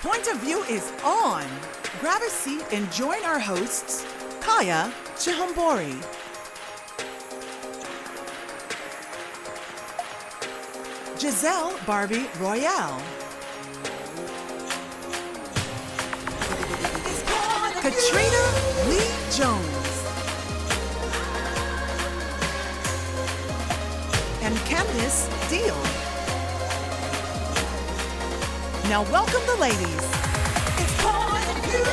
Point of View is on. Grab a seat and join our hosts, Kaya Chihambori, Giselle Barbie Royale, Katrina Lee Jones, and Candice Deal. Now welcome the ladies. It's Point of View.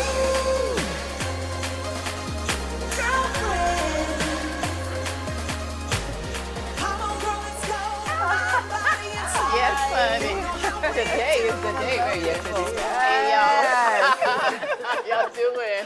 Girlfriend. Come on, girl, let's go. Everybody inside. Yes, honey. Today is the day, right? Yes, it is. Hey, y'all. Y'all doing?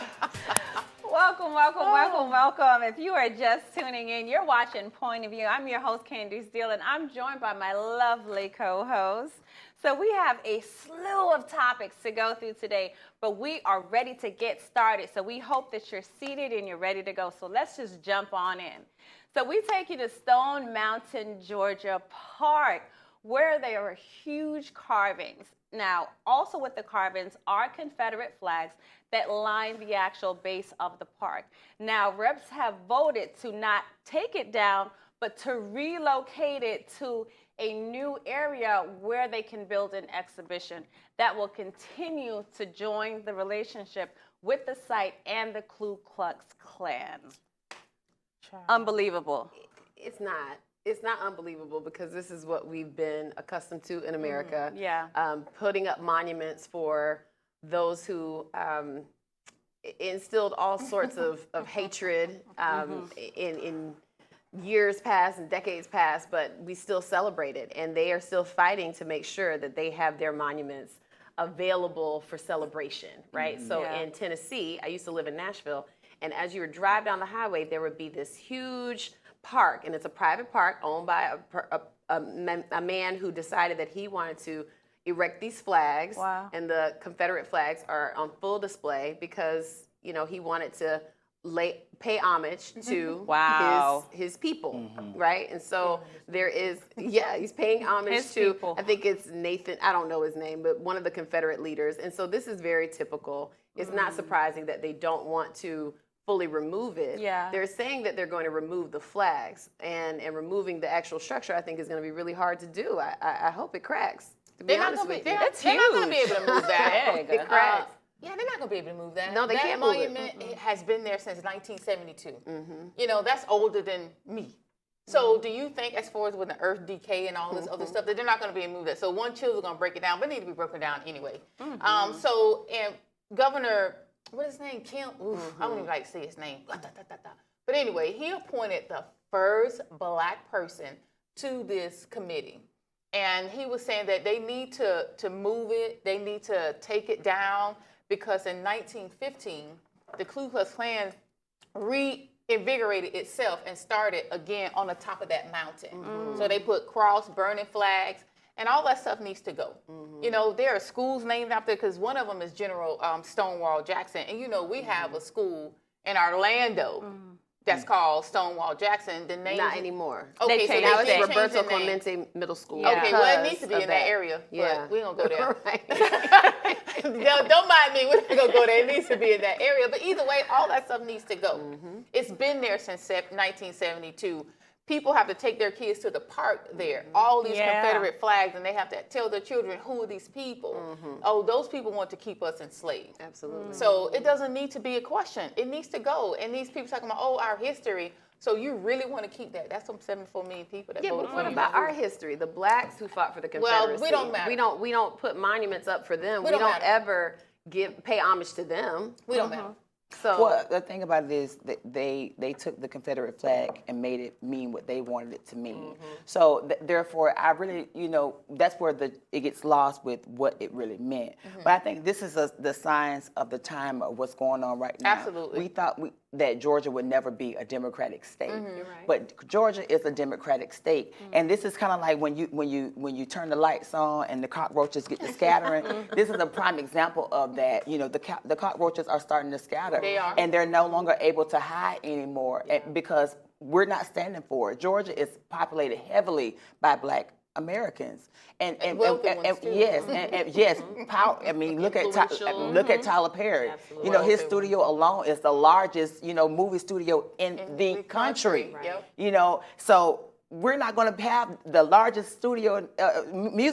Welcome. If you are just tuning in, you're watching Point of View. I'm your host, Candice Deal, and I'm joined by my lovely co-host. So we have a slew of topics to go through today, but we are ready to get started. So we hope that you're seated and you're ready to go. So let's just jump on in. So we take you to Stone Mountain, Georgia Park, where there are huge carvings. Now, also with the carvings are Confederate flags that line the actual base of the park. Now, reps have voted to not take it down, but to relocate it to a new area where they can build an exhibition that will continue to join the relationship with the site and the Ku Klux Klan. Unbelievable. It's not unbelievable because this is what we've been accustomed to in America. Yeah. Putting up monuments for those who instilled all sorts of hatred in years past and decades past, but we still celebrate it, and they are still fighting to make sure that they have their monuments available for celebration, right? So in Tennessee, I used to live in Nashville, and as you would drive down the highway, there would be this huge park, and it's a private park owned by a man who decided that he wanted to erect these flags. Wow. And the Confederate flags are on full display because, you know, he wanted to pay homage to his people, right? And so there is, he's paying homage His to, people. I think it's Nathan, I don't know his name, but one of the Confederate leaders. And so this is very typical. It's not surprising that they don't want to fully remove it. Yeah. They're saying that they're going to remove the flags, and removing the actual structure, I think, is going to be really hard to do. I hope it cracks, to be honest with you. They're not going to be able to move that. It cracks. Yeah, they're not going to be able to move that. No, they that can't move it. monument has been there since 1972. You know, that's older than me. So do you think, as far as with the earth decay and all this other stuff, that they're not going to be able to move that? So one chill is going to break it down, but it needs to be broken down anyway. And Governor, what is his name? Kim? I don't even like to say his name. But anyway, he appointed the first black person to this committee. And he was saying that they need to move it. They need to take it down because in 1915, the Ku Klux Klan reinvigorated itself and started again on the top of that mountain. So they put cross, burning flags, and all that stuff needs to go. You know, there are schools named after, because one of them is General Stonewall Jackson. And, you know, we have a school in Orlando that's called Stonewall Jackson. The name Not anymore. Okay, so Now they it's changed Roberto the name. Clemente Middle School. Okay, well, it needs to be because in of that area. Yeah. But we don't go there. Right. Don't mind me. We're not going to go there. It needs to be in that area. But either way, all that stuff needs to go. It's been there since 1972. People have to take their kids to the park there. All these Confederate flags, and they have to tell their children, who are these people? Oh, those people want to keep us enslaved. Absolutely. So it doesn't need to be a question. It needs to go. And these people talking about, oh, our history. So you really want to keep that? That's some 74 million people that voted but for what you. about our history? The blacks who fought for the Confederacy. we don't matter. We don't put monuments up for them. We don't don't matter. ever pay homage to them. We don't matter. So Well, the thing about it is that they took the Confederate flag and made it mean what they wanted it to mean. So therefore, I really, you know, that's where it gets lost with what it really meant. But I think this is the signs of the time of what's going on right now. Absolutely. We thought that Georgia would never be a Democratic state, but Georgia is a Democratic state, and this is kind of like when you turn the lights on and the cockroaches get to scattering. This is a prime example of that. You know, the cockroaches are starting to scatter. They are. And they're no longer able to hide anymore because we're not standing for it. Georgia is populated heavily by black Americans. wealthy ones, too. Yes, and yes, power. I mean, look at Influential. look at Tyler Perry. Absolutely. You know, his Wealthy studio alone is the largest, movie studio in the country. Right. Yep. You know, so we're not going to have the largest studio, movie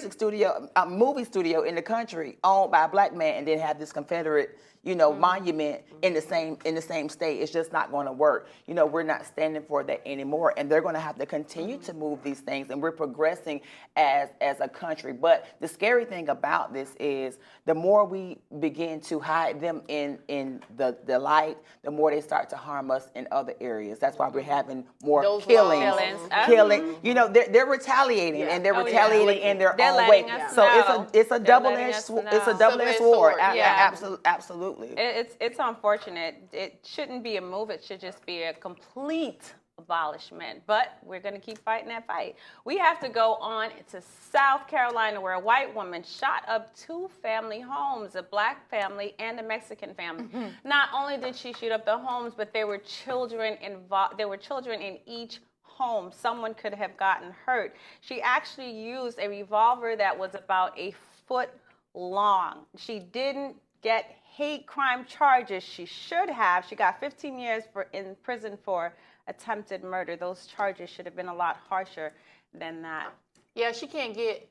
studio in the country owned by a black man, and then have this Confederate, monument in the same state. It's just not going to work. We're not standing for that anymore, and they're going to have to continue to move these things, and we're progressing as a country. But the scary thing about this is the more we begin to hide them in the light, the more they start to harm us in other areas. That's why we're having more Those killings. laws. Killing. They're retaliating, and they're retaliating in their They're own way. letting us So know. it's a They're double-edged letting us sword. know. It's a double-edged sword. Yeah. Absolutely. It's unfortunate. It shouldn't be a move. It should just be a complete abolishment. But we're going to keep fighting that fight. We have to go on to South Carolina, where a white woman shot up 2 family homes, a black family and a Mexican family. Not only did she shoot up the homes, but there were children involved. There were children in each home. Someone could have gotten hurt. She actually used a revolver that was about a foot long. She didn't get hate crime charges. She should have. She got 15 years in prison for attempted murder. Those charges should have been a lot harsher than that. Yeah, she can't get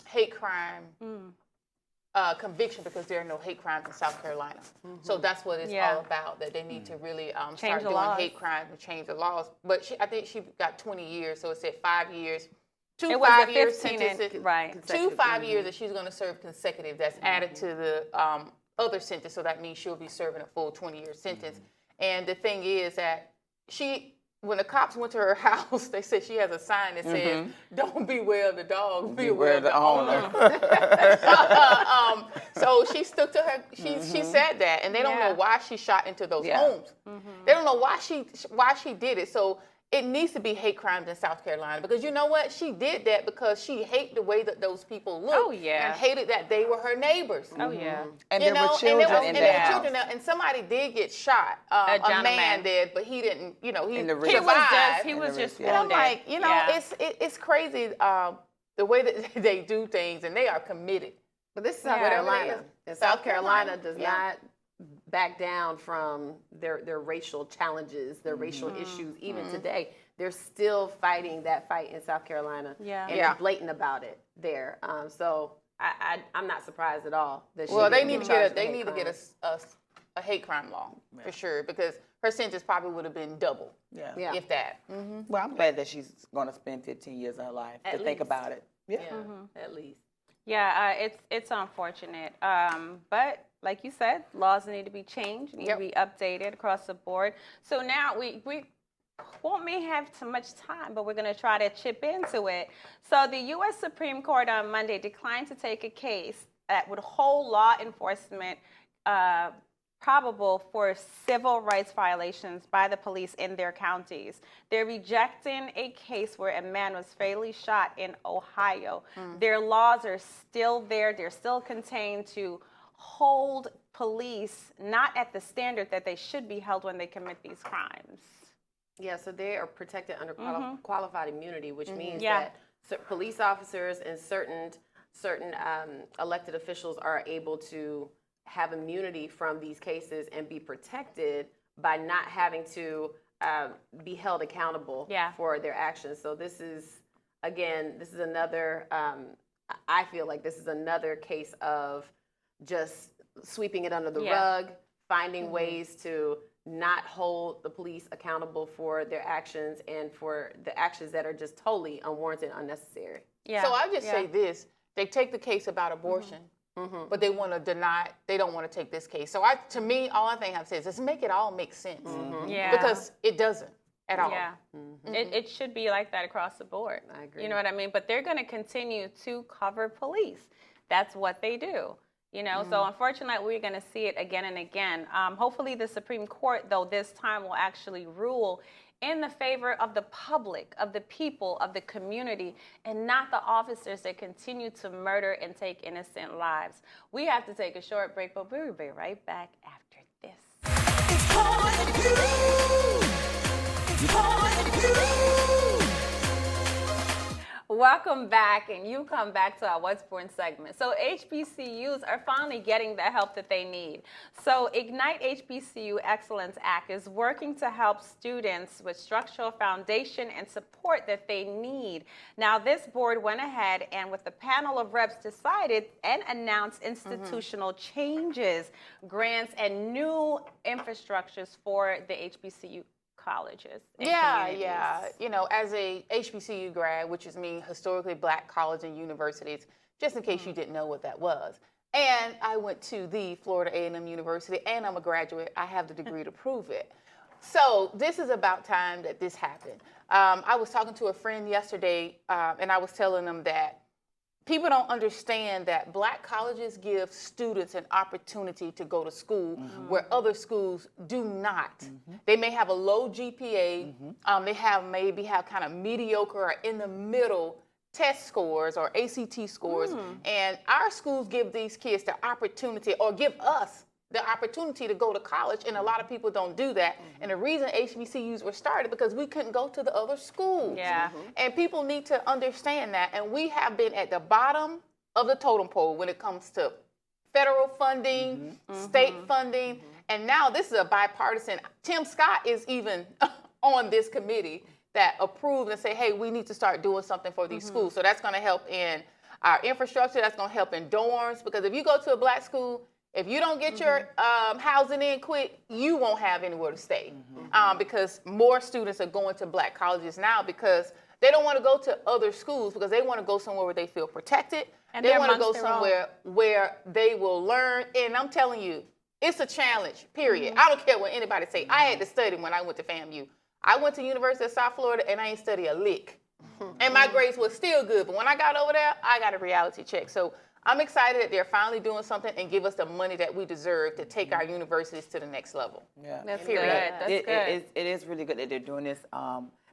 hate crime conviction because there are no hate crimes in South Carolina. So that's what it's all about, that they need to really start the doing laws. hate crimes and change the laws. But I think she got 20 years, so it said 5 years. It was a 15 right. 2 5 years that she's going to serve consecutive. That's added to the other sentence, so that means she'll be serving a full 20-year sentence. And the thing is that when the cops went to her house, they said she has a sign that says, "Don't beware of the dog, beware of the owner." So she stuck to her. She said that, and they don't know why she shot into those homes. They don't know why she did it. So it needs to be hate crimes in South Carolina, because you know what? She did that because she hated the way that those people looked. Oh, yeah. And hated that they were her neighbors. Oh, yeah. And there were children in the house. And somebody did get shot. A man did, but he didn't. He survived. He was just And I'm wounded. like, it's crazy the way that they do things, and they are committed. But this is South Whatever it Carolina. is. And South South Carolina Carolina, does yeah. not back down from their racial challenges, their racial issues. Even today, they're still fighting that fight in South Carolina. Yeah. And Yeah. blatant about it there. So I'm not surprised at all that she Well, they didn't need to charged get with hate crimes. a hate crime law for sure, because her sentence probably would have been double, Yeah. if that. Well, I'm glad that she's going to spend 15 years of her life At to think least. about it. Yeah. At least. Yeah, it's unfortunate. But like you said, laws need to be changed, need to be updated across the board. So now we won't may have too much time, but we're going to try to chip into it. So the U.S. Supreme Court on Monday declined to take a case that would hold law enforcement probable for civil rights violations by the police in their counties. They're rejecting a case where a man was fatally shot in Ohio. Their laws are still there. They're still contained to hold police not at the standard that they should be held when they commit these crimes. Yeah, so they are protected under qualified immunity, which means Yeah. that police officers and certain elected officials are able to have immunity from these cases and be protected by not having to be held accountable for their actions. So this is another, I feel like this is another case of just sweeping it under the rug, finding ways to not hold the police accountable for their actions and for the actions that are just totally unwarranted and unnecessary. Yeah. So I just say this: they take the case about abortion, but they want to deny. They don't want to take this case. So to me, all I think I have to say is just make it all make sense, because it doesn't at all. Yeah, it should be like that across the board. I agree. You know what I mean? But they're going to continue to cover police. That's what they do. So unfortunately, we're going to see it again and again. Hopefully, the Supreme Court, though, this time will actually rule in the favor of the public, of the people, of the community, and not the officers that continue to murder and take innocent lives. We have to take a short break, but we'll be right back after this. It's Point of View. It's Point of View. Welcome back, and you come back to our What's Born segment. So HBCUs are finally getting the help that they need. So Ignite HBCU Excellence Act is working to help students with structural foundation and support that they need. Now, this board went ahead and with the panel of reps decided and announced institutional changes, grants, and new infrastructures for the HBCU colleges and communities. You know, as a HBCU grad, which is mean historically black college and universities, just in case you didn't know what that was. And I went to the Florida A&M University, and I'm a graduate. I have the degree to prove it. So this is about time that this happened. I was talking to a friend yesterday, and I was telling them that people don't understand that black colleges give students an opportunity to go to school where other schools do not. They may have a low GPA, they maybe have kind of mediocre or in the middle test scores or ACT scores, and our schools give these kids the opportunity, or give us the opportunity to go to college, and a lot of people don't do that. And the reason HBCUs were started because we couldn't go to the other schools. And people need to understand that. And we have been at the bottom of the totem pole when it comes to federal funding, state funding, and now this is a bipartisan. Tim Scott is even on this committee that approved and say, hey, we need to start doing something for these schools. So that's going to help in our infrastructure. That's going to help in dorms, because if you go to a black school, if you don't get your housing in quick, you won't have anywhere to stay, because more students are going to black colleges now because they don't want to go to other schools, because they want to go somewhere where they feel protected. And they want to go somewhere where they will learn. And I'm telling you, it's a challenge, period. I don't care what anybody say. I had to study when I went to FAMU. I went to University of South Florida, and I ain't study a lick. And my grades were still good. But when I got over there, I got a reality check. So I'm excited that they're finally doing something and give us the money that we deserve to take our universities to the next level. That's good. That's good. It is really good that they're doing this,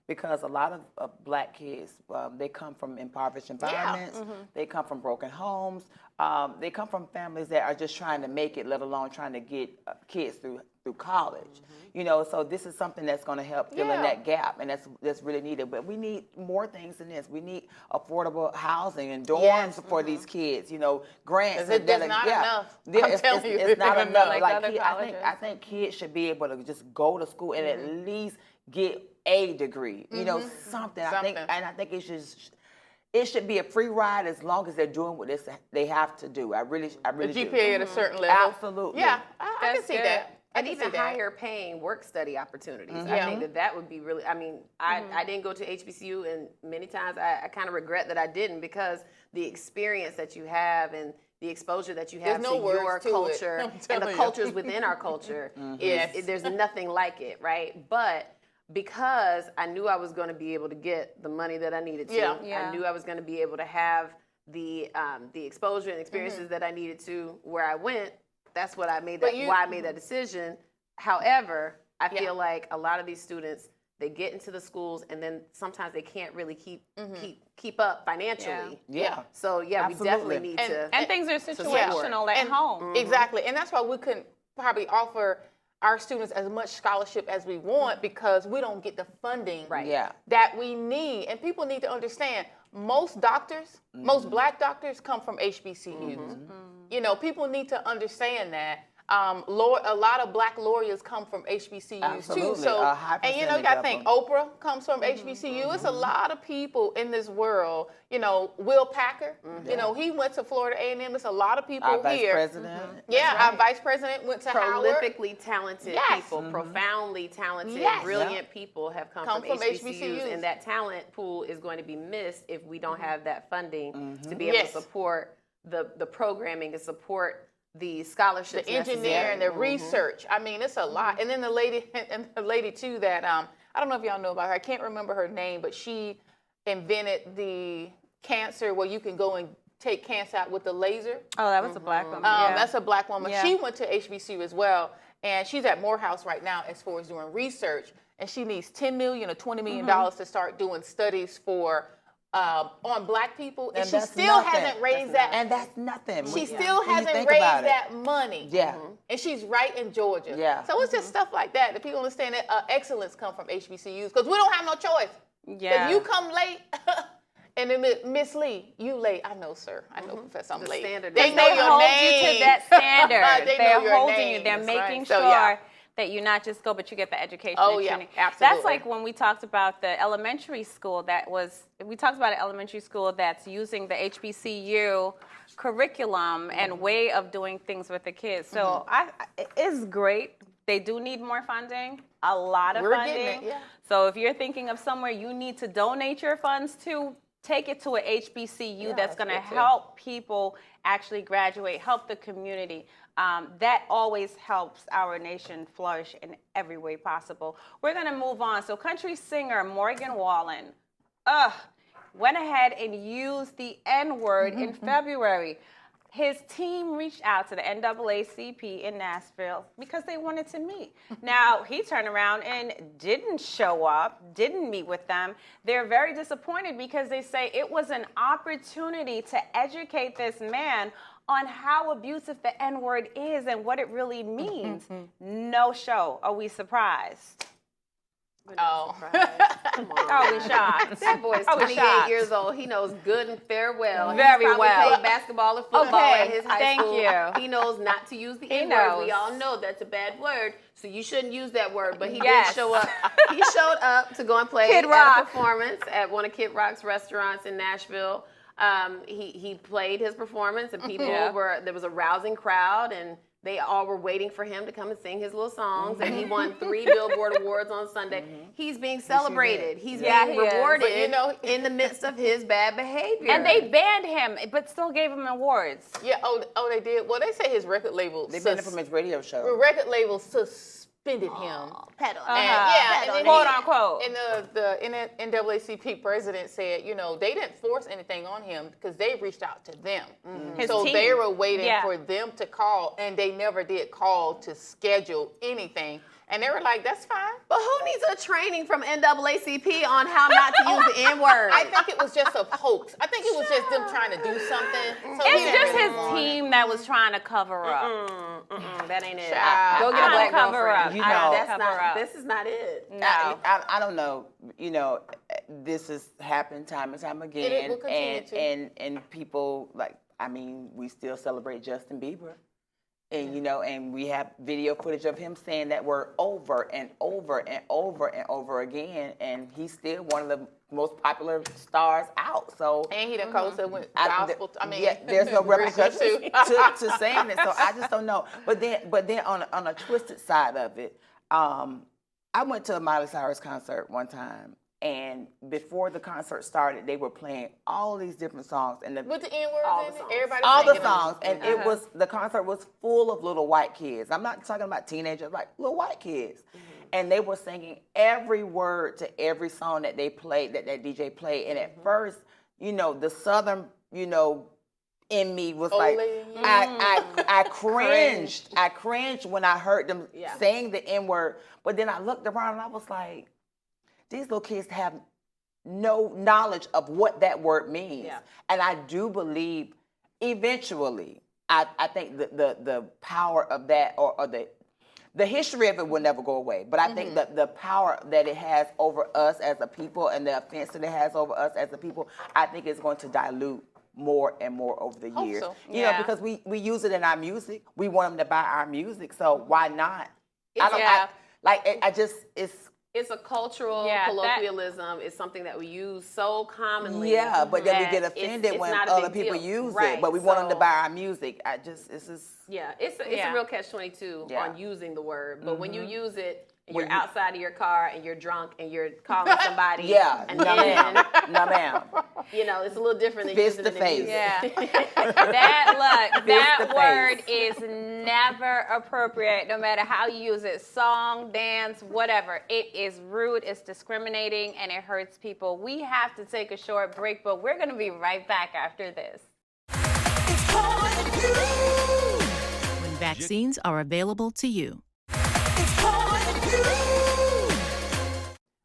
because a lot of black kids, they come from impoverished environments, they come from broken homes, they come from families that are just trying to make it, let alone trying to get kids through college. You know, so this is something that's going to help fill in that gap, and that's really needed. But we need more things than this. We need affordable housing and dorms for these kids. You know, grants. There's not enough. It's not enough. Like I think kids should be able to just go to school and at least get a degree. You know, something. I think it should be a free ride as long as they're doing what they have to do. I really the do. GPA at a certain level. Absolutely. Yeah, I can see that. And even higher paying work study opportunities. I think that would be really, I mean, I didn't go to HBCU, and many times I kind of regret that I didn't, because the experience that you have and the exposure that you have to your culture and the cultures within our culture, there's nothing like it, right? But because I knew I was going to be able to get the money that I needed to, I knew I was going to be able to have the exposure and experiences that I needed to where I went. That's what I made why I made that decision. However, I feel like a lot of these students, they get into the schools and then sometimes they can't really keep up financially. So we definitely need to. And things are situational at home. Exactly, and that's why we couldn't probably offer our students as much scholarship as we want, because we don't get the funding that we need. And people need to understand, most doctors, most black doctors come from HBCUs. You know, people need to understand that. A lot of black lawyers come from HBCUs too. So, and you know, you got to think Oprah comes from HBCU. It's a lot of people in this world. You know, Will Packer. You know, he went to Florida A&M. It's a lot of people our here. Vice President. Our vice president went to Howard. Prolifically talented people, profoundly talented, brilliant people have come from HBCUs, and that talent pool is going to be missed if we don't have that funding to be able to support the programming, to support the scholarships, the engineering, the research. I mean, it's a lot. And then the lady too that I don't know if y'all know about her. I can't remember her name, but she invented the cancer where you can go and take cancer out with the laser. Oh, that was a black woman. That's a black woman. She went to HBCU as well, and she's at Morehouse right now as far as doing research. And she needs $10 million or $20 million to start doing studies for on black people, and she still hasn't raised that. And that's nothing. She still hasn't raised that money. And she's right in Georgia. So it's just stuff like that that people understand that excellence comes from HBCUs, because we don't have no choice. If you come late, And then Miss Lee, you late. I know, sir. I know, Professor, I'm The late. standard They is know They your hold name. you to that standard. They know They're your holding name. you. They're That's making right. sure So, yeah. that you not just go, but you get the education Oh, and yeah, training. absolutely. That's like when we talked about the elementary school we talked about an elementary school that's using the HBCU curriculum and way of doing things with the kids. So it's great. They do need more funding, a lot of We're funding. getting it, yeah. So if you're thinking of somewhere you need to donate your funds to, take it to a HBCU that's that's going to good too. help people actually graduate, help the community. That always helps our nation flourish in every way possible. We're going to move on. So country singer Morgan Wallen went ahead and used the N-word in February. His team reached out to the NAACP in Nashville because they wanted to meet. Now, he turned around and didn't show up, didn't meet with them. They're very disappointed because they say it was an opportunity to educate this man on how abusive the N-word is and what it really means. No show. Are we surprised? Oh. Come on. Are we shocked? That boy's Are we 28 shocked? years old. He knows good and fair well. Very He's probably well. played basketball or football Okay, at his high thank school. you. He knows not to use the He N-word. knows. We all know that's a bad word, so you shouldn't use that word. But he Yes. did show up. He showed up to go and play Kid at Rock. a performance at one of Kid Rock's restaurants in Nashville. He played his performance, and people there was a rousing crowd, and they all were waiting for him to come and sing his little songs, and he won 3 Billboard Awards on Sunday. He's being celebrated. He's Yeah, being he is. rewarded But, you know- in the midst of his bad behavior. And they banned him, but still gave him awards. Yeah, they did. Well, they say his record label. They banned it from his radio show. Record label suspended him. pedal. And then Quote unquote. And the NAACP president said, they didn't force anything on him because they reached out to them. His So team. they were waiting Yeah. for them to call, and they never did call to schedule anything. And they were like, that's fine. But who needs a training from NAACP on how not to use the N-word? I think it was just a hoax. I think it was just them trying to do something. So he It's didn't just really his want it. team that was trying to cover up. That ain't it. Child. Go get a I black cover girlfriend. up. You I know- That's cover not. up. This is not it. No. I don't know. This has happened time and time again, will continue to. and people we still celebrate Justin Bieber, and and we have video footage of him saying that word over and over and over and over again, and he's still one of the most popular stars out. So. And he done co-said with I- gospel. there's no repercussions too. to saying it, so I just don't know. But then on a twisted side of it, I went to a Miley Cyrus concert one time, and before the concert started, they were playing all these different songs, and With the N-words All in the it, songs. everybody all the singing them. songs, and it was the concert was full of little white kids. I'm not talking about teenagers, like little white kids, and they were singing every word to every song that they played, that DJ played. And at first, the Southern, in me was Old like, lady in you. I cringed. I cringed when I heard them Yeah. saying the N word. But then I looked around and I was like, these little kids have no knowledge of what that word means. Yeah. And I do believe eventually, I think the power of that or the history of it will never go away. But I think that the power that it has over us as a people and the offense that it has over us as a people, I think it's going to dilute more and more over the Hope years. so. Yeah. Because we use it in our music. We want them to buy our music. So why not? It's a cultural Yeah, that- colloquialism. It's something that we use so commonly. Yeah, but then we that get offended it's when not a other big people deal. use Right, it, but we want them to so- buy our music. It's It's Yeah. a real catch-22 Yeah. on using the word. But when you use it, and When you're you- outside of your car and you're drunk and you're calling somebody. yeah, and no then, ma'am, no ma'am. it's a little different than Fist using to it in face. music. Yeah. That to word face. is never appropriate, no matter how you use it. Song, dance, whatever. It is rude, it's discriminating, and it hurts people. We have to take a short break, but we're going to be right back after this. When vaccines are available to you.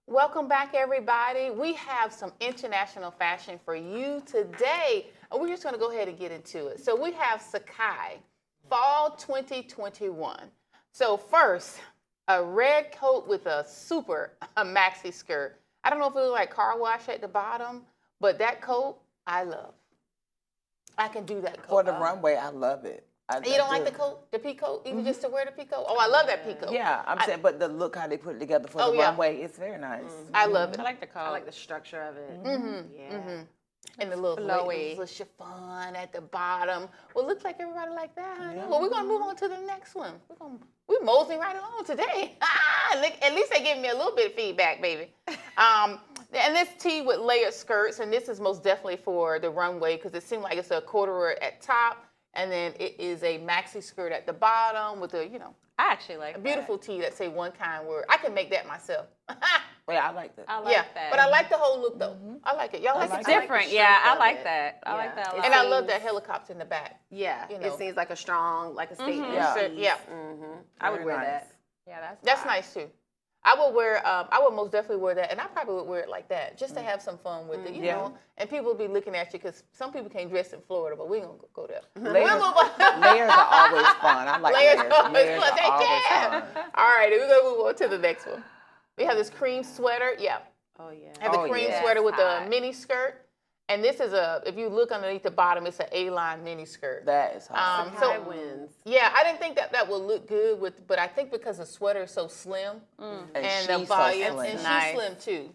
Welcome back, everybody. We have some international fashion for you today, and we're just going to go ahead and get into it. So we have Sakai, Fall 2021. So first, a red coat with a maxi skirt. I don't know if it was like car wash at the bottom, But that coat, I love. I can do that coat. For the runway, I love it. You don't like the coat, the pea coat, even just to wear the pea coat? Oh, I love that pea coat. Yeah, I'm saying, but the look how they put it together for the yeah. runway, it's very nice. I love it. I like the coat. I like the structure of it. Yeah. And the little Flowy. little chiffon at the bottom. Well, looks like everybody like that, honey. Well, we're gonna move on to the next one. We're moseying right along today. At least they give me a little bit of feedback, baby. And this tee with layered skirts, and this is most definitely for the runway because it seems like it's a corduroy at top, and then it is a maxi skirt at the bottom with a, I actually like a beautiful tee that say one kind word. I can make that myself. Yeah, I like that. I like that. But I like the whole look though. I like it. Y'all like it? It's too? different. the Yeah, strength I of like it. that. I like Yeah. that a lot. And I love that helicopter in the back. Yeah. You know. It seems like a strong, like a statement. Yeah. Yeah. I would Very wear nice. that. Yeah, That's hot. nice too. I would most definitely wear that, and I probably would wear it like that, just to have some fun with it, you Yeah. know. And people will be looking at you because some people can't dress in Florida, but we ain't gonna go there. Layers, We'll move on. layers are always fun. I like layers. Layers are always Layers fun. are They always can. fun. All right, we're gonna move on to the next one. We have this cream sweater. Yeah, Oh, yeah. have the Oh, cream yeah. sweater with That's the hot. mini skirt, and this is if you look underneath the bottom, it's an A-line mini skirt. That is hot. High winds. Yeah, I didn't think that would look good but I think because the sweater is so slim and the she's volume, so slim. and she's Nice. slim too,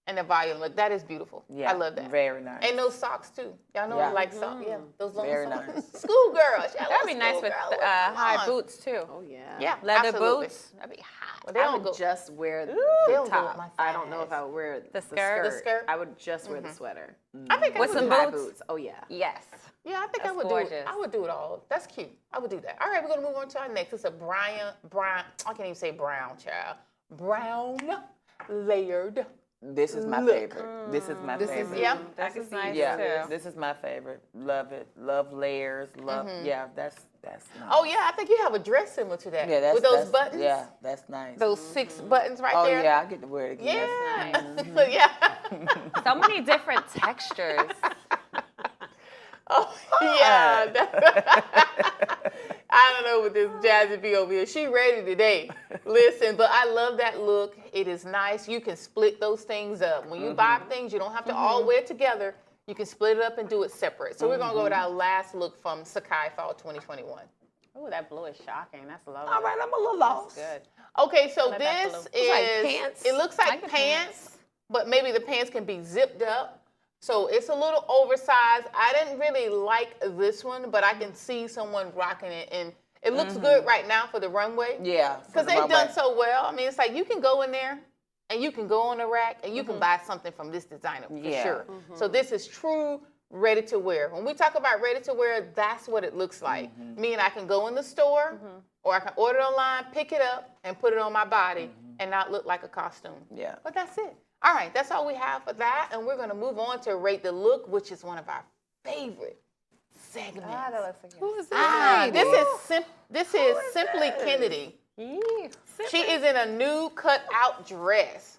and the volume, look, that is beautiful. Yeah, I love that. Very nice. And those socks too. Y'all know Yeah. I like socks. Yeah, those long Very socks. nice. Schoolgirls. That'd be nice with high boots too. Oh, yeah. Yeah, Leather absolutely. boots. That'd be hot. Well, they I don't would go. just wear They the don't go with top. my I don't know thighs. if I would wear the skirt? The skirt? I would just wear the sweater. I think With I would some do boots? that. Boots. Oh, yeah. Yes. Yeah, I think I That's would gorgeous. do it. I would do it all. That's cute. I would do that. All right, we're gonna move on to our next. It's a brown. I can't even say brown, child. Brown layered. This is my Look. favorite. This is my This is- favorite. Yeah. This is nice Yeah, too. this is my favorite. Love it. Love layers. Love. Yeah, that's nice. Oh yeah, I think you have a dress similar to that. Yeah, that's with those that's- buttons. Yeah, that's nice. Those 6 buttons right Oh there. yeah, I get to wear it again. Yeah. Yeah. So many different textures. Oh yeah. I don't know what this Jazzy B over here. She ready today. Listen, but I love that look. It is nice. You can split those things up. When you buy things, you don't have to all wear it together. You can split it up and do it separate. So we're gonna go with our last look from Sakai Fall 2021. Ooh, that blue is shocking. That's lovely. All right, I'm a little lost. Good. Okay, so like that this blue. is like pants. It looks I like like the pants, but maybe the pants can be zipped up. So it's a little oversized. I didn't really like this one, but I can see someone rocking it, and it looks good right now for the runway. Yeah, for Because the they've runway. done so well. I mean, it's like you can go in there and you can go on the rack and you can buy something from this designer for Yeah. sure. So this is true ready to wear. When we talk about ready to wear, that's what it looks like. Meaning I can go in the store or I can order it online, pick it up, and put it on my body and not look like a costume. Yeah. But that's it. All right, that's all we have for that. And we're going to move on to Rate the Look, which is one of our favorite segments. Ah, that looks like Who is This is Simply Kennedy. She is in a new cut-out dress.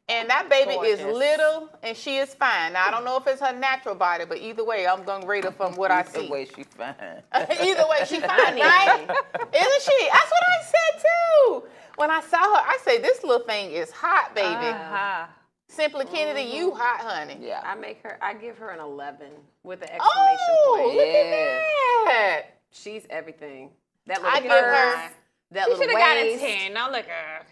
And that baby is Gorgeous. little and she is fine. Now, I don't know if it's her natural body, but either way, I'm going to rate her from what I The see. way she fine. Either way, she fine, right? Isn't she? That's what I said, too. When I saw her, I said, this little thing is hot, baby. Uh-huh. Simply Kennedy, you hot, honey. Yeah. I give her an 11 with an exclamation Oh, point. look Yeah. at that. She's everything. That I little give her- purse, that She little should have got a waist. 10. Now look at her.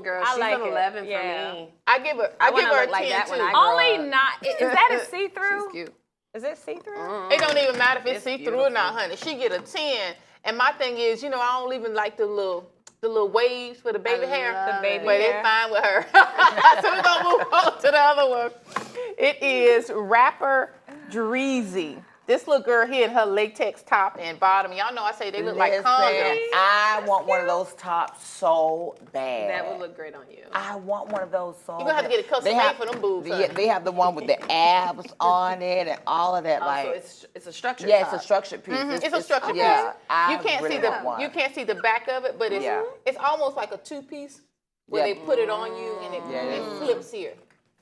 Girl, I she's like an it. 11 for Yeah. me. I give her wanna a look like 10 that when too. I grow Only up. not. Is that a see-through? She's cute. Is it see-through? It don't even matter if it's It's see-through or not, beautiful. honey. She get a 10. And my thing is, I don't even like the little waves for the baby hair. love The baby But hair. it's fine with her. So we're going to move on to the other one. It is Rapper Dreezy. This little girl here in her latex top and bottom. Y'all know I say they look like Listen, condoms. I want one of those tops so bad. That would look great on you. I want one of those so You're going to have to bad. get it custom They made have- for them boobs. Yeah, honey. they have the one with the abs on it and all of that. Like, So it's a structured yeah, it's top. a structured piece. It's a structured piece. Yeah, I You can't really see the want one. you can't see the back of it, but Yeah. it's almost like a 2-piece where Yeah. they put it on you and it, Yeah, it yeah. flips here.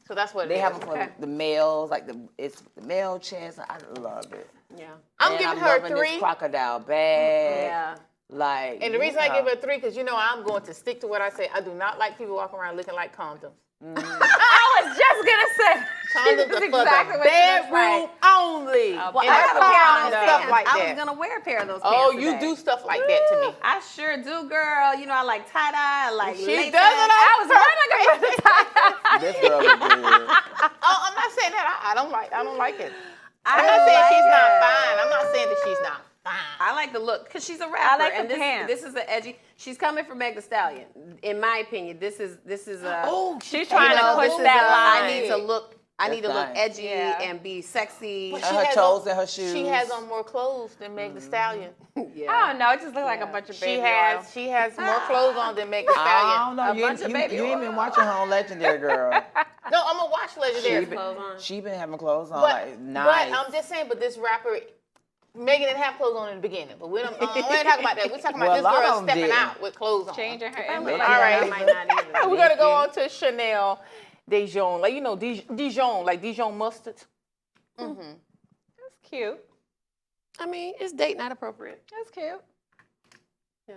So that's what it They is. have them for the males, like it's the male chest. I love it. Yeah. I'm And giving I'm her a loving 3. This crocodile bag. Yeah. Like, And the reason I yeah. give her a 3, because I'm going to stick to what I say. I do not like people walking around looking like condoms. I was was just gonna say. Condoms That's are exactly for what the she looks bedroom like. only. Well, In I the have a car pair and of those stuff pants. like I that. was gonna wear a pair of those Oh, pants you today. do stuff like that to me. I sure do, girl. You know, I like tie-dye, I like She latex. does it on I was running with the tie-dye. This girl look good. Oh, I'm not saying that. I don't like it. I I'm not saying like she's not it. fine. I'm not saying that she's not fine. I like the look because she's a rapper, like the and this pants. this is the edgy. She's coming for Meg Thee Stallion. In my opinion, this is a. Oh, She's trying you to know, push this is that a, line. I need to look. I need to look nice. edgy Yeah. and be sexy. But And she her has toes on- and her shoes. She has on more clothes than Meg Thee Stallion. I don't know. It just looked like a bunch of baby oil. She has more clothes on than Meg Thee I Stallion. don't know. A bunch of baby you ain't oil. been watching her on Legendary, girl. No, I'm gonna watch Legendary. She been having clothes on But, like nice. but I'm just saying, but this rapper, Megan didn't have clothes on in the beginning. But we ain't talking about that. We're talking about Well, a this lot girl of 'em stepping didn't. out with clothes on. Changing her If I image. look All like that, right. I might not either. We're gonna go on to Chanel Dijon, like Dijon, like Dijon mustard. That's cute. I mean, it's date not appropriate. That's cute. Yeah.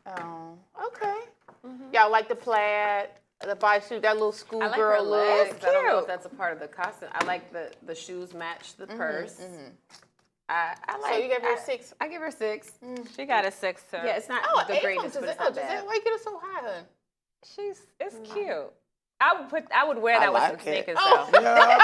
Oh, okay. Y'all like the plaid, the bodysuit, that little I like her schoolgirl legs. look. I don't know cute. if that's a part of the costume. I like the shoes match the purse. I like. So you gave her a 6. I give her 6. She got a 6 too. Yeah, it's not Oh, the 8 greatest, from but it's Giselle. not bad. Giselle, why you get it so high, hun? It's cute. I would wear that with like some it. sneakers Oh. though. Yeah.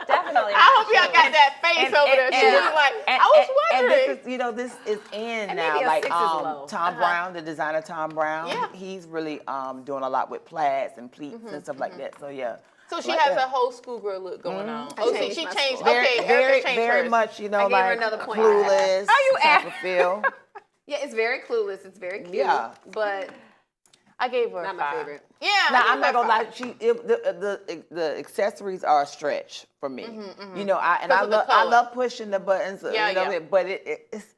Definitely. I hope y'all got that face over there. She was like, I was wondering. And this is in And now. maybe a Like 6 is low. Tom Brown, the designer Tom Brown. Yeah. He's really doing a lot with plaids and pleats and stuff like that. So yeah. So she Like has that. a whole schoolgirl look going on. I Oh, see, changed she my changed. school. Okay, very, Erica changed very hers. much, you know, I gave her like another point. clueless Are you type of feel. Yeah, it's very clueless. It's very cute. Yeah. But I gave her not a my 5. favorite. Yeah. Now I I'm not gave her gonna a lie. 5. The accessories are a stretch for me. You know, I 'Cause of the I color. love pushing the buttons. Yeah, you know, yeah. but it's.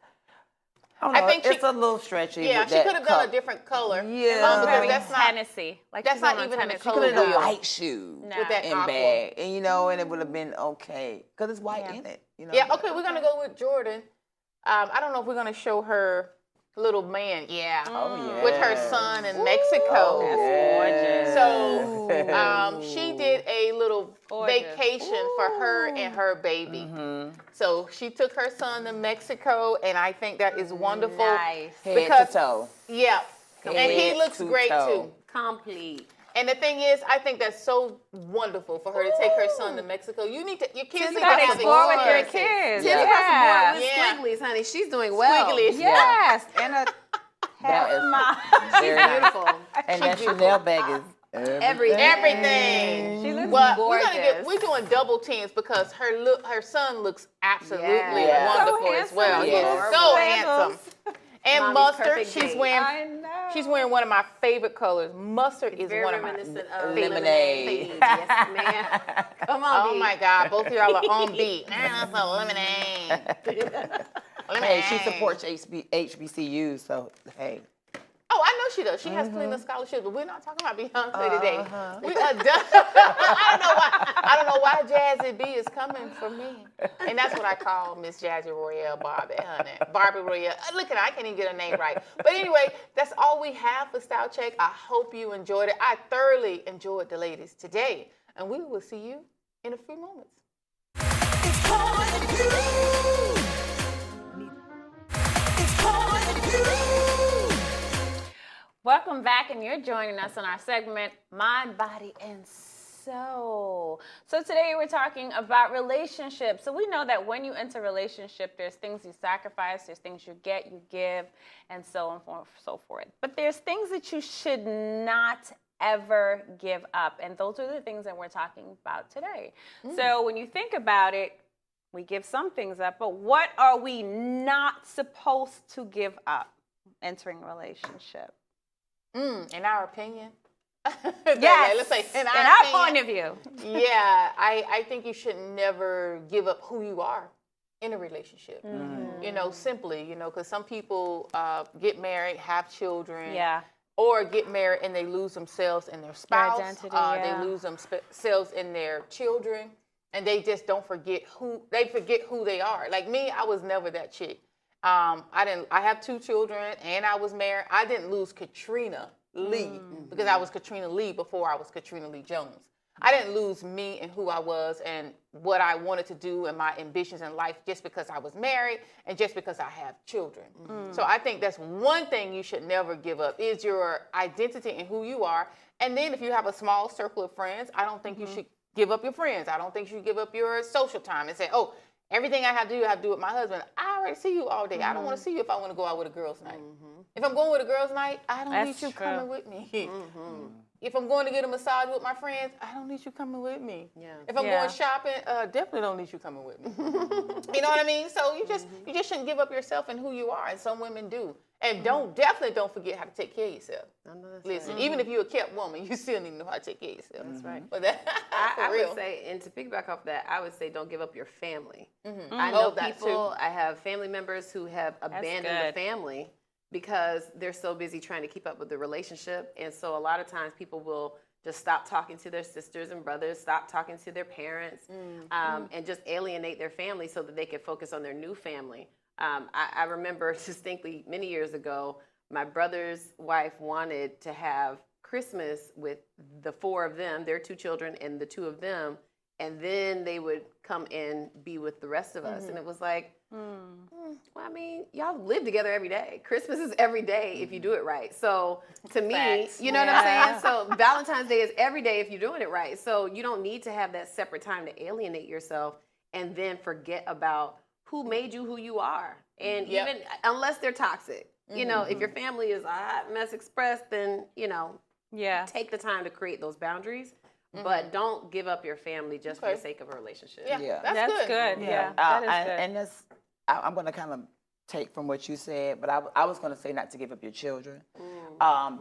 I don't know. think it's she- a little stretchy. Yeah, with she that could have done color. a different color. Yeah. Because that's not. Tennessee. Like that's she's not on even in the Tennessee. color She could have done wheel. white shoes Nah. With that and aqua. bag, and you know, and it would have been okay because it's white in it. You know. Yeah, okay, we're gonna go with Jordan. I don't know if we're gonna show her little man. Yeah. Oh yeah. With her son in Mexico. That's gorgeous. So she did a little Gorgeous. vacation for her and her baby. So she took her son to Mexico, and I think that is wonderful. Nice. Head Because- to toe. Yeah. And he Head looks to great toe. too. complete. And the thing is, I think that's so wonderful for her to take her son to Mexico. Your kids Tiffany need to You gotta have explore with your experiences. kids. Tiffany Yes. got some more Yeah. squigglies, honey. She's doing well. Squigglies. Yes. And a That is She's very nice. beautiful. And that Chanel bag is Everything. She looks Well, gorgeous. we're doing double teams because her son looks absolutely Yeah. wonderful So as well. handsome. He is Yes. so Sandals. handsome. And Mommy's mustard, perfect she's date. wearing I know. she's wearing one of my favorite colors. Mustard is Very one of my reminiscent of lemonade. Yes, ma'am. Come on, Oh B. my God, both of y'all are on beat. That's a lemonade. Hey, she supports HBCU, so hey. Oh, I know she does. She has plenty of scholarships, but we're not talking about Beyonce today. Uh-huh. We are done. I don't know why Jazzy B is coming for me. And that's what I call Miss Jazzy Royale Barbie, honey. Barbie Royale. Look at her, I can't even get her name right. But anyway, that's all we have for Style Check. I hope you enjoyed it. I thoroughly enjoyed the ladies today. And we will see you in a few moments. It's calling you. It's calling you. Welcome back, and you're joining us on our segment, Mind, Body, and Soul. So today we're talking about relationships. So we know that when you enter a relationship, there's things you sacrifice, there's things you get, you give, and so on and so forth. But there's things that you should not ever give up, and those are the things that we're talking about today. So when you think about it, we give some things up, but what are we not supposed to give up entering a relationship? In our opinion. Yes, Let's say in our opinion, point of view. Yeah, I think you should never give up who you are in a relationship. You know, simply, you know, because some people get married, have children, Yeah. or get married and they lose themselves in their spouse. identity, yeah. They lose themselves in their children, and they just don't forget who they are. Like me, I was never that chick. I have 2 children, and I was married. I didn't lose Katrina Lee because I was Katrina Lee before I was Katrina Lee Jones. I didn't lose me and who I was and what I wanted to do and my ambitions in life just because I was married and just because I have children. So I think that's one thing you should never give up is your identity and who you are. And then if you have a small circle of friends, I don't think you should give up your friends. I don't think you should give up your social time and say, oh, everything I have to do, I have to do with my husband. I already see you all day. I don't want to see you if I want to go out with a girls' night. If I'm going with a girls' night, I don't need you coming with me. If I'm going to get a massage with my friends, I don't need you coming with me. Yeah. If I'm going shopping, definitely don't need you coming with me. You know what I mean? So you just shouldn't give up yourself and who you are, and some women do. And definitely don't forget how to take care of yourself. I know that's Listen, right. even if you're a kept woman, you still need to know how to take care of yourself. That's right. But that, I for real. would say, and to piggyback off that, I would say don't give up your family. I Oh, know that people, too. I have family members who have abandoned the good. family because they're so busy trying to keep up with the relationship. And so a lot of times people will just stop talking to their sisters and brothers, stop talking to their parents, and just alienate their family so that they can focus on their new family. I remember distinctly many years ago, my brother's wife wanted to have Christmas with the four of them, their two children and the two of them, and then they would come and be with the rest of us. And it was like, well, I mean, y'all live together every day. Christmas is every day if you do it right. So to me, Facts. you know what I'm saying? So Valentine's Day is every day if you're doing it right. So you don't need to have that separate time to alienate yourself and then forget about who made you who you are. And even unless they're toxic, you know, if your family is a hot mess express, then, you know, take the time to create those boundaries. But don't give up your family just for the sake of a relationship. Yeah, That's good. Yeah, that is good. And that's, I'm going to kind of take from what you said, but I was going to say not to give up your children,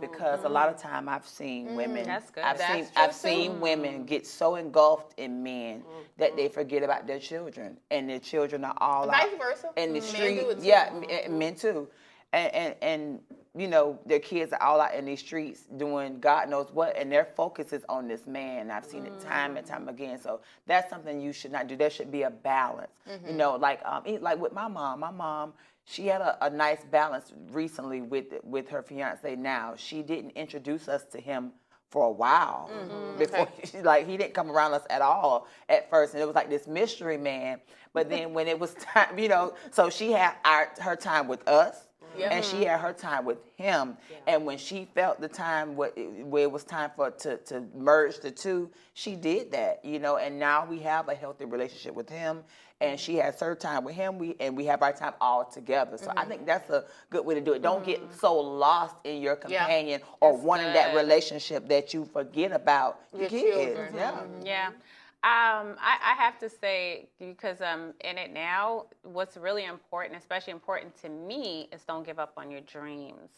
because a lot of time I've seen women. That's good. I've seen women get so engulfed in men that they forget about their children, and their children are all Vice out versa. in the Men street. do it too. Yeah, men too. And you know, their kids are all out in these streets doing God knows what, and their focus is on this man. I've seen it time and time again. So that's something you should not do. There should be a balance. You know, like with my mom, she had a nice balance recently with her fiance now. She didn't introduce us to him for a while before he didn't come around us at all at first, and it was like this mystery man. But then when it was time, you know, so she had her time with us. And she had her time with him. And when she felt the time where it was time for to merge the two, she did that, you know. And now we have a healthy relationship with him, and she has her time with him. We have our time all together. So I think that's a good way to do it. Don't get so lost in your companion or wanting that relationship that you forget about your kids. Yeah. I have to say, because I'm in it now, what's really important, especially important to me, is don't give up on your dreams.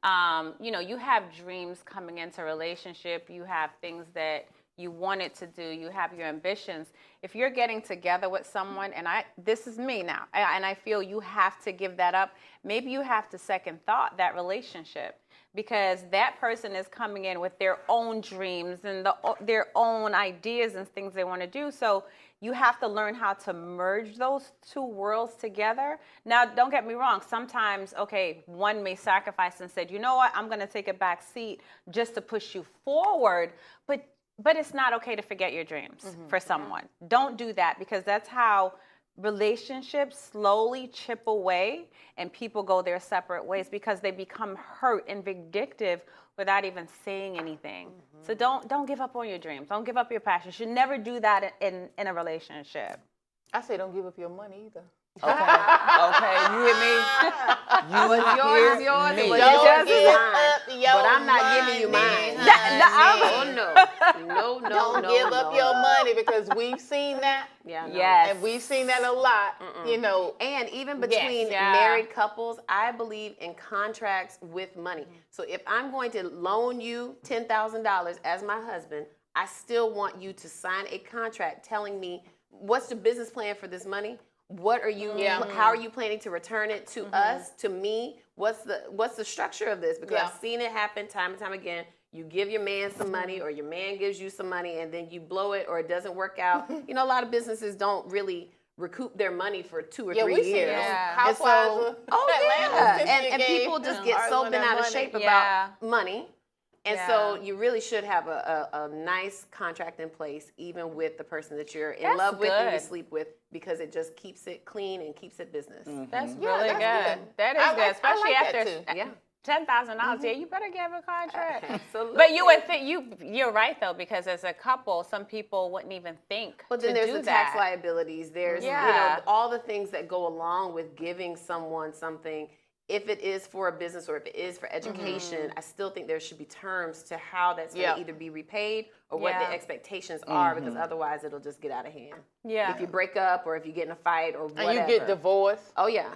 You know, you have dreams coming into a relationship. You have things that you wanted to do. You have your ambitions. If you're getting together with someone, and this is me now, and I feel you have to give that up, maybe you have to second thought that relationship, because that person is coming in with their own dreams and their own ideas and things they want to do. So you have to learn how to merge those two worlds together. Now, don't get me wrong. Sometimes, one may sacrifice and said, you know what, I'm going to take a back seat just to push you forward. But it's not okay to forget your dreams for someone. Don't do that, because that's how relationships slowly chip away and people go their separate ways because they become hurt and vindictive without even saying anything. So don't give up on your dreams. Don't give up your passion. You should never do that in a relationship. I say don't give up your money either. Okay, you hear me? What's yours is yours, and what's Don't yours is give mine. up your But I'm not giving you money, mine. honey. No. Don't give up your money, because we've seen that. Yeah, no. Yes. And we've seen that a lot, you know. And even between Yeah. married couples, I believe in contracts with money. So if I'm going to loan you $10,000 as my husband, I still want you to sign a contract telling me what's the business plan for this money. What are you? How are you planning to return it to us, to me? What's the structure of this? Because I've seen it happen time and time again. You give your man some money, or your man gives you some money, and then you blow it, or it doesn't work out. You know, a lot of businesses don't really recoup their money for 2 or 3 we see years. Housewives of Atlanta, and people just get so bent out of shape about money And so you really should have a nice contract in place, even with the person that you're in love with and you sleep with, because it just keeps it clean and keeps it business. That's really good. That is good, especially after $10,000. Yeah, you better get a contract. Absolutely. But you would think you're right though, because as a couple, some people wouldn't even think. But then to there's do the tax that. liabilities. There's you know all the things that go along with giving someone something. If it is for a business or if it is for education, I still think there should be terms to how that's going to either be repaid or what the expectations are, because otherwise it'll just get out of hand. Yeah. If you break up or if you get in a fight or whatever. And you get divorced. Oh, yeah.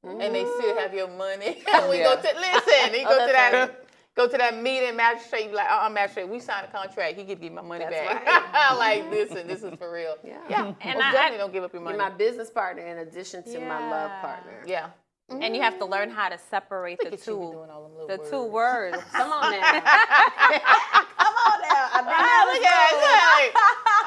And they still have your money. We go to go to that meeting, magistrate, you be like, magistrate, we signed a contract. He could give my money back. Right. Like, listen, this is for real. Yeah. And definitely don't give up your money. You're my business partner in addition to my love partner. Yeah. And you have to learn how to separate the two words. Come on now. Come on now. I've been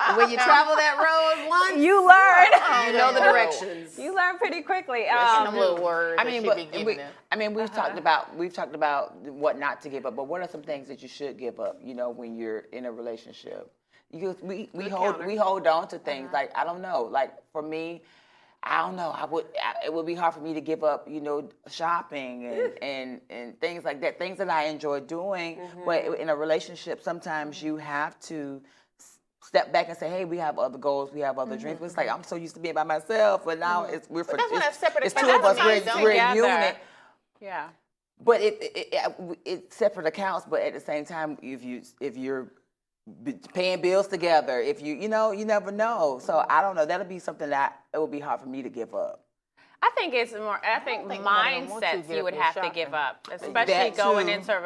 Look when you travel that road once, You learn. you know the directions. You learn pretty quickly. Some little words. I mean, we've talked about what not to give up, but what are some things that you should give up? You know, when you're in a relationship, we hold on to things like, I don't know, like for me, I don't know. It would be hard for me to give up, you know, shopping and things like that. Things that I enjoy doing, but in a relationship, sometimes you have to step back and say, hey, we have other goals, we have other dreams. It's like I'm so used to being by myself, but now it's two of us. We're a unit. Yeah. But it's separate accounts. But at the same time, if you're paying bills together, if you never know. So I don't know. That'll be something that it would be hard for me to give up. I think it's more. I think mindsets you would have to give up, especially going into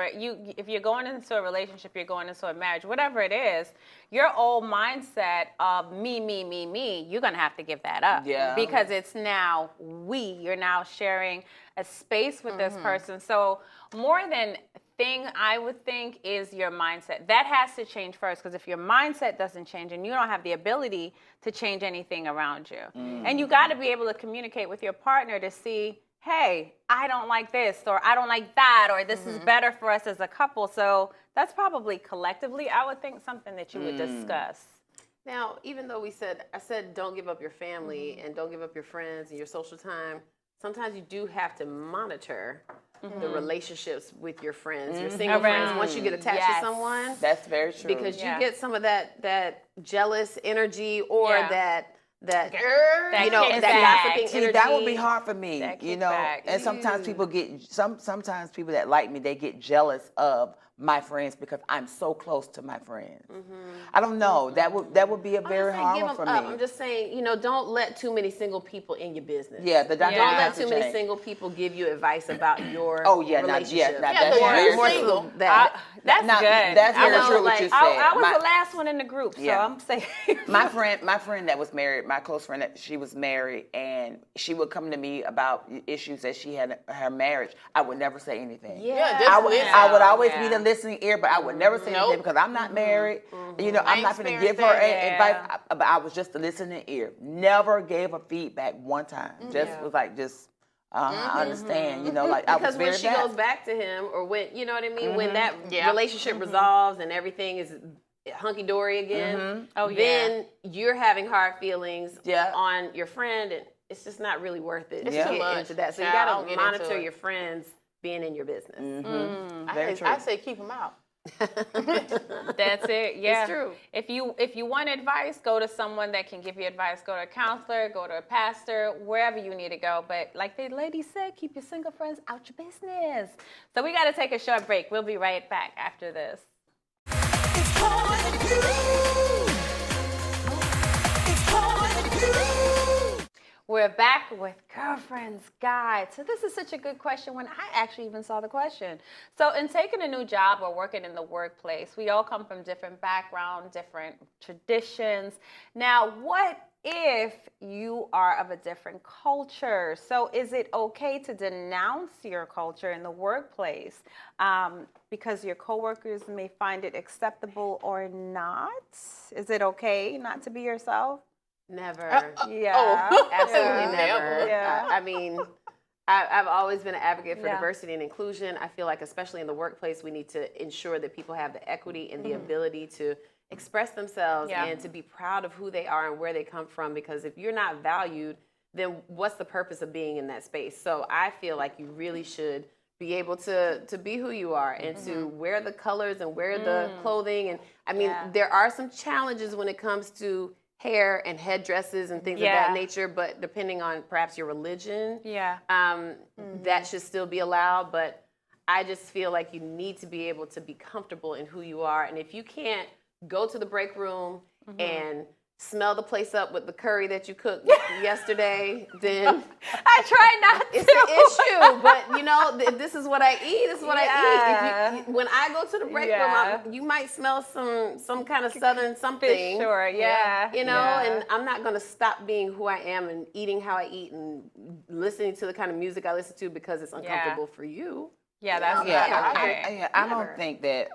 if you're going into a relationship, you're going into a marriage, whatever it is. Your old mindset of me, you're gonna have to give that up. Yeah. Because it's now we. You're now sharing a space with this person. So more than thing I would think is your mindset. That has to change first, because if your mindset doesn't change and you don't have the ability to change anything around you. And you got to be able to communicate with your partner to see, hey, I don't like this, or I don't like that, or this is better for us as a couple. So that's probably collectively, I would think, something that you would discuss. Now, even though I said don't give up your family and don't give up your friends and your social time, sometimes you do have to monitor the relationships with your friends, your single friends, once you get attached to someone. That's very true. Because you get some of that jealous energy or that gossiping energy. That would be hard for me, you know. And sometimes people sometimes people that like me, they get jealous of my friends because I'm so close to my friends. I don't know. That would be a very hard one for me. I'm just saying, don't let too many single people in your business. Yeah, don't let too many single people give you advice about your relationship. That's single. That's good. That's very true what you said. I was the last one in the group, so I'm saying. my friend that was married, my close friend, she was married, and she would come to me about issues that she had in her marriage. I would never say anything. I would always be the listening ear, but I would never say anything because I'm not married. I'm not going to give her advice, but I was just a listening ear. Never gave her feedback one time. Was like, I understand, like I was very because when she goes back to him, or when, you know what I mean, when that relationship resolves and everything is hunky-dory again, then you're having hard feelings on your friend, and it's just not really worth it to get into that. So you got to monitor your friends being in your business. I say keep them out. That's it. Yeah, it's true. If you want advice, go to someone that can give you advice. Go to a counselor, go to a pastor, wherever you need to go. But like the lady said, keep your single friends out your business. So we got to take a short break. We'll be right back after this. It's calling you. It's calling you. We're back with Girlfriend's Guide. So this is such a good question when I actually even saw the question. So in taking a new job or working in the workplace, we all come from different backgrounds, different traditions. Now, what if you are of a different culture? So is it okay to denounce your culture in the workplace because your coworkers may find it acceptable or not? Is it okay not to be yourself? Never. Yeah. Absolutely never. Yeah. I mean, I've always been an advocate for Yeah. diversity and inclusion. I feel like, especially in the workplace, we need to ensure that people have the equity and the ability to express themselves Yeah. and to be proud of who they are and where they come from. Because if you're not valued, then what's the purpose of being in that space? So I feel like you really should be able to be who you are and to wear the colors and wear the clothing. And I mean, Yeah. there are some challenges when it comes to hair and headdresses and things of Yeah. that nature, but depending on perhaps your religion, Yeah. that should still be allowed. But I just feel like you need to be able to be comfortable in who you are. And if you can't go to the break room and smell the place up with the curry that you cooked yesterday, then I try not it's to. an issue. But you know, this is what I eat. This is what I Yeah. eat. If you, when I go to the break Yeah. room, you might smell some kind of southern something. For sure, yeah. You know, Yeah. and I'm not going to stop being who I am and eating how I eat and listening to the kind of music I listen to because it's uncomfortable for you. Yeah, that's Yeah, not I, okay. I Never. don't think that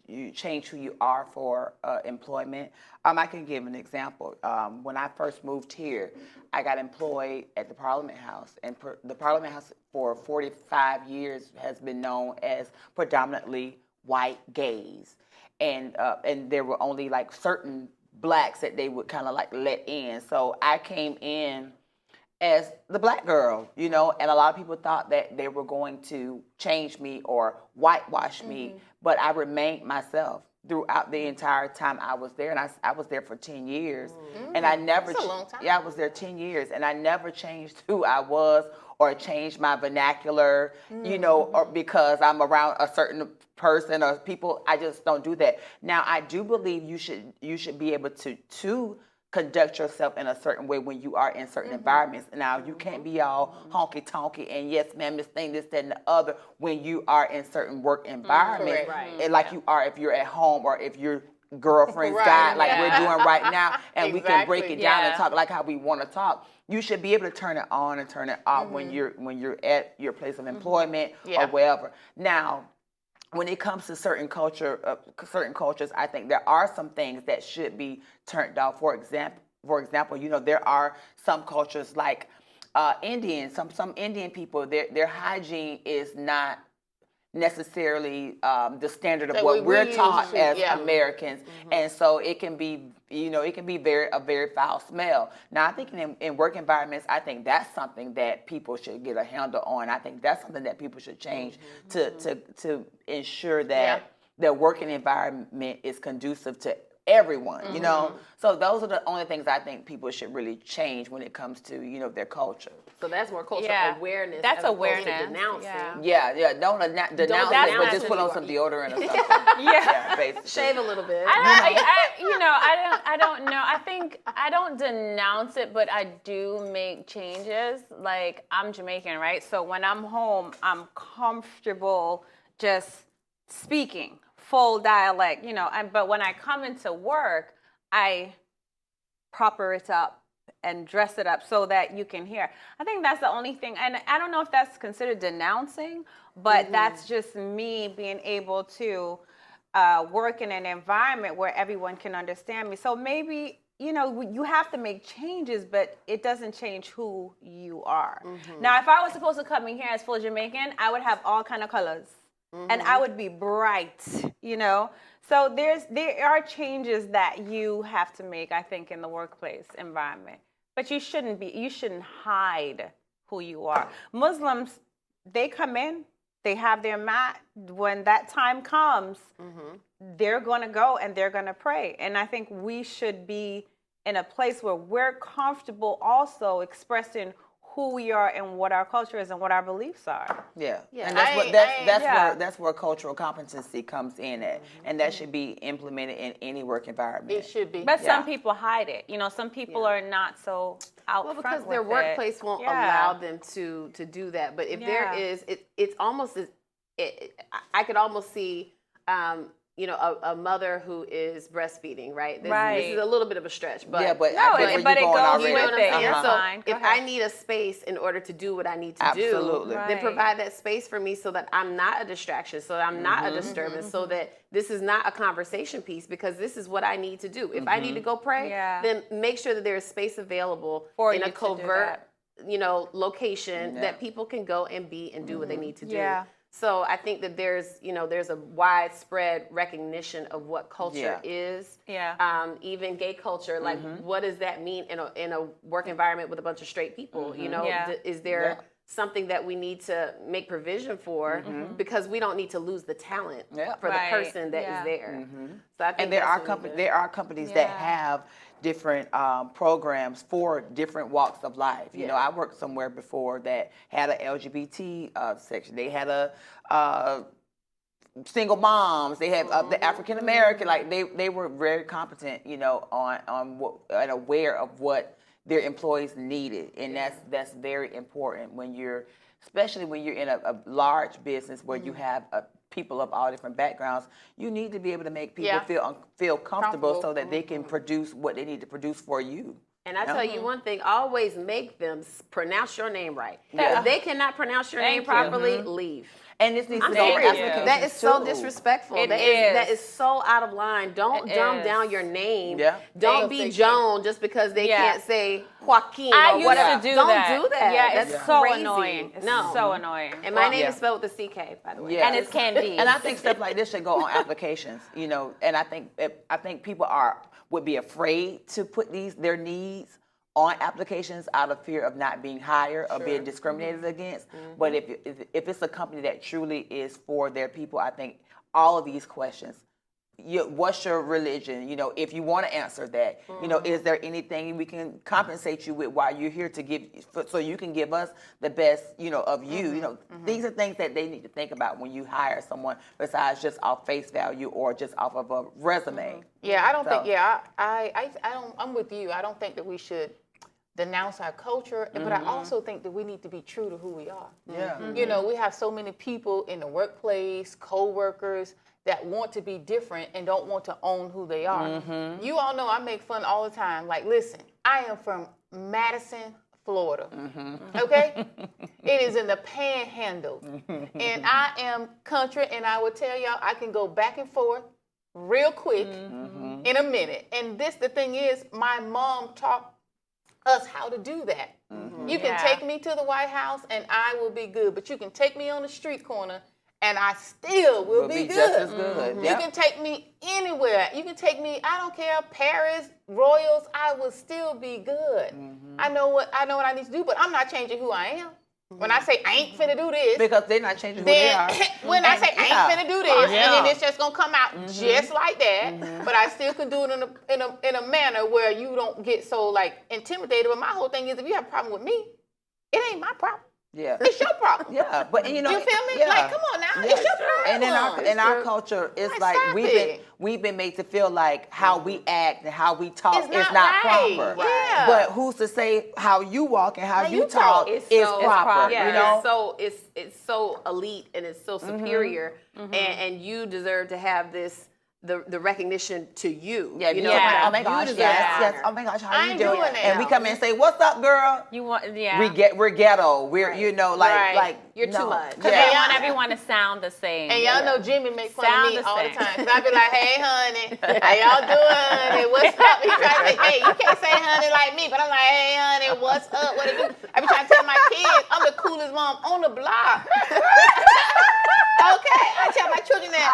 you change who you are for employment. I can give an example. When I first moved here, I got employed at the Parliament House, and the Parliament House for 45 years has been known as predominantly white gays, and there were only like certain blacks that they would kind of like let in. So I came in as the black girl, you know, and a lot of people thought that they were going to change me or whitewash me, but I remained myself throughout the entire time I was there, and I was there for 10 years, and I never, That's a long time. yeah, I was there 10 years, and I never changed who I was or changed my vernacular, you know, or because I'm around a certain person or people. I just don't do that. Now, I do believe you should be able to conduct yourself in a certain way when you are in certain environments. Now, you can't be all honky-tonky and yes, ma'am, this thing, this, that, and the other when you are in certain work environments. Correct. Right. And like you are if you're at home or if you're girlfriend's Right, guy, like yeah. we're doing right now, and we can break it down and Yeah. talk like how we want to talk. You should be able to turn it on and turn it off when you're at your place of employment Yeah. or wherever. Now, when it comes to certain cultures, I think there are some things that should be turned off. For example, you know, there are some cultures like Indian, some Indian people, their hygiene is not necessarily the standard of That what we're we taught used to, as yeah. Americans, and so it can be, you know, it can be a very foul smell. Now, I think in work environments, I think that's something that people should get a handle on. I think that's something that people should change to ensure that their working environment is conducive to everyone, you know. So those are the only things I think people should really change when it comes to, you know, their culture. So that's more cultural Yeah. awareness. That's as opposed to awareness, denouncing. yeah. Don't denounce it, that's but not just who put you on are. some deodorant or something. Yeah. Basically. Shave a little bit. I don't know. I think I don't denounce it, but I do make changes. Like, I'm Jamaican, right? So when I'm home, I'm comfortable just speaking full dialect, you know. But when I come into work, I proper it up and dress it up so that you can hear. I think that's the only thing. And I don't know if that's considered denouncing, but that's just me being able to work in an environment where everyone can understand me. So maybe, you know, you have to make changes, but it doesn't change who you are. Now, if I was supposed to come in here as full Jamaican, I would have all kind of colors. And I would be bright, you know. So there are changes that you have to make, I think, in the workplace environment. But you shouldn't hide who you are. Muslims, they come in, they have their mat. When that time comes, they're going to go and they're going to pray. And I think we should be in a place where we're comfortable also expressing who we are and what our culture is and what our beliefs are. Yeah, Yeah. and that's where cultural competency comes in at, and that should be implemented in any work environment. It should be. But Yeah. some people hide it. You know, some people are not so out Well, front because their with workplace it. won't Yeah. allow them to do that. But if there Yeah. is, it's almost, I could almost see, you know, a mother who is breastfeeding, right? This Right. is a little bit of a stretch, but Yeah, but No, I get where but you're it going goes already. you know what I'm with it. saying? You're So fine. Go if ahead. I need a space in order to do what I need to Absolutely. do, Right. then provide that space for me so that I'm not a distraction, so that I'm not a disturbance, so that this is not a conversation piece, because this is what I need to do. If I need to go pray, Yeah. then make sure that there is space available For in you a to do covert that. location that people can go and be and do what they need to do. Yeah. So I think that there's a widespread recognition of what culture is. Yeah. Even gay culture, like what does that mean in a work environment with a bunch of straight people? Yeah. Is there something that we need to make provision for because we don't need to lose the talent for the person that is there. So I think and there are companies that have different programs for different walks of life. You know, I worked somewhere before that had a LGBT section. They had a single moms. They had the African American. Like they were very competent. On what and aware of what their employees needed, and that's very important especially when you're in a large business where you have people of all different backgrounds. You need to be able to make people feel comfortable so that they can produce what they need to produce for you. And I tell you one thing, always make them pronounce your name right. If they cannot pronounce your name properly, leave. And this needs to I'm go on serious. applications That is so too. disrespectful. It That is. is so out of line. Don't dumb down your name. Yeah. Don't be Joan just because they can't say Joaquin I or used whatever. to do Don't that. do that. Yeah, That's it's so crazy. annoying. It's No. so annoying. And my name is spelled with a CK, by the way. Yeah. And it's Candice. And I think stuff like this should go on applications, and I think people would be afraid to put their needs on applications out of fear of not being hired or being discriminated against. But if it's a company that truly is for their people, I think all of these questions, what's your religion? If you want to answer that, is there anything we can compensate you with while you're here so you can give us the best, of you? These are things that they need to think about when you hire someone besides just off face value or just off of a resume. Yeah, I don't think. Yeah, I don't. I'm with you. I don't think that we should denounce our culture, but I also think that we need to be true to who we are. Yeah. We have so many people in the workplace, co-workers, that want to be different and don't want to own who they are. You all know I make fun all the time. Like, listen, I am from Madison, Florida. Okay? It is in the panhandle. And I am country, and I will tell y'all, I can go back and forth real quick in a minute. And the thing is, my mom taught us how to do that. You can take me to the White House and I will be good, but you can take me on the street corner and I still will be good. Just as good. You can take me anywhere. You can take me, I don't care, Paris, Royals, I will still be good. I know what I need to do, but I'm not changing who I am. When I say I ain't finna do this, Because they're not changing who they are. when I say I ain't finna do this, and then it's just gonna come out just like that, but I still can do it in a manner where you don't get so like intimidated. But my whole thing is, if you have a problem with me, it ain't my problem. Yeah. It's your problem. Yeah, but You feel me? Yeah. Like, come on now, it's your problem. And in our culture, it's Like, like stop we've been made to feel like how we act and how we talk It's is not not right. proper. Yeah. But who's to say how you walk and how you talk It's is so proper? Yeah, it's so elite and it's so superior, and you deserve to have the recognition to you. Yeah, you know, oh my you gosh, deserve yes, that yes. honor. Oh my gosh, how I you ain't doing? doing that. And we come in and say, "What's up, girl?" You want, We're ghetto. We're like You're no. too much. Because they want everyone to sound the same. And y'all know Jimmy makes fun Sound of me the all the same. time. Because I be like, hey, honey, how y'all doing, honey? What's up? He try to say, hey, you can't say honey like me. But I'm like, hey, honey, what's up? What it do? I be trying to tell my kids I'm the coolest mom on the block. Okay, I tell my children that.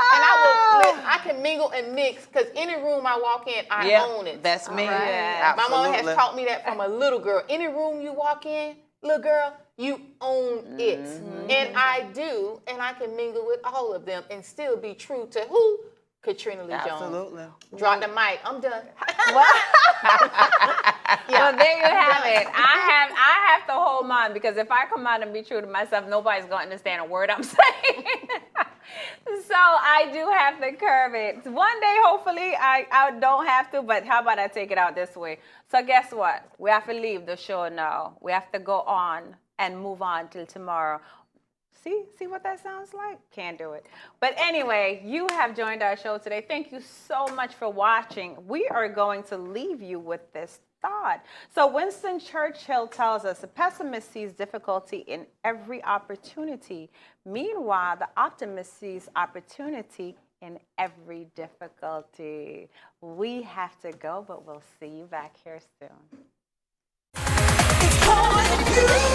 And I can mingle and mix. Because any room I walk in, I own it. That's me. Right. Yeah, My mom has absolutely. taught me that from a little girl. Any room you walk in, little girl, you own it. And I do, and I can mingle with all of them and still be true to who? Katrina Lee Jones. Absolutely. Drop the mic. I'm done. Well, there you have it. I have to hold mine, because if I come out and be true to myself, nobody's going to understand a word I'm saying. So I do have to curb it. One day, hopefully, I don't have to, but how about I take it out this way? So guess what? We have to leave the show now. We have to go on and move on till tomorrow. See what that sounds like? Can't do it. But anyway, you have joined our show today. Thank you so much for watching. We are going to leave you with this thought. So Winston Churchill tells us, a pessimist sees difficulty in every opportunity. Meanwhile, the optimist sees opportunity in every difficulty. We have to go, but we'll see you back here soon. It's You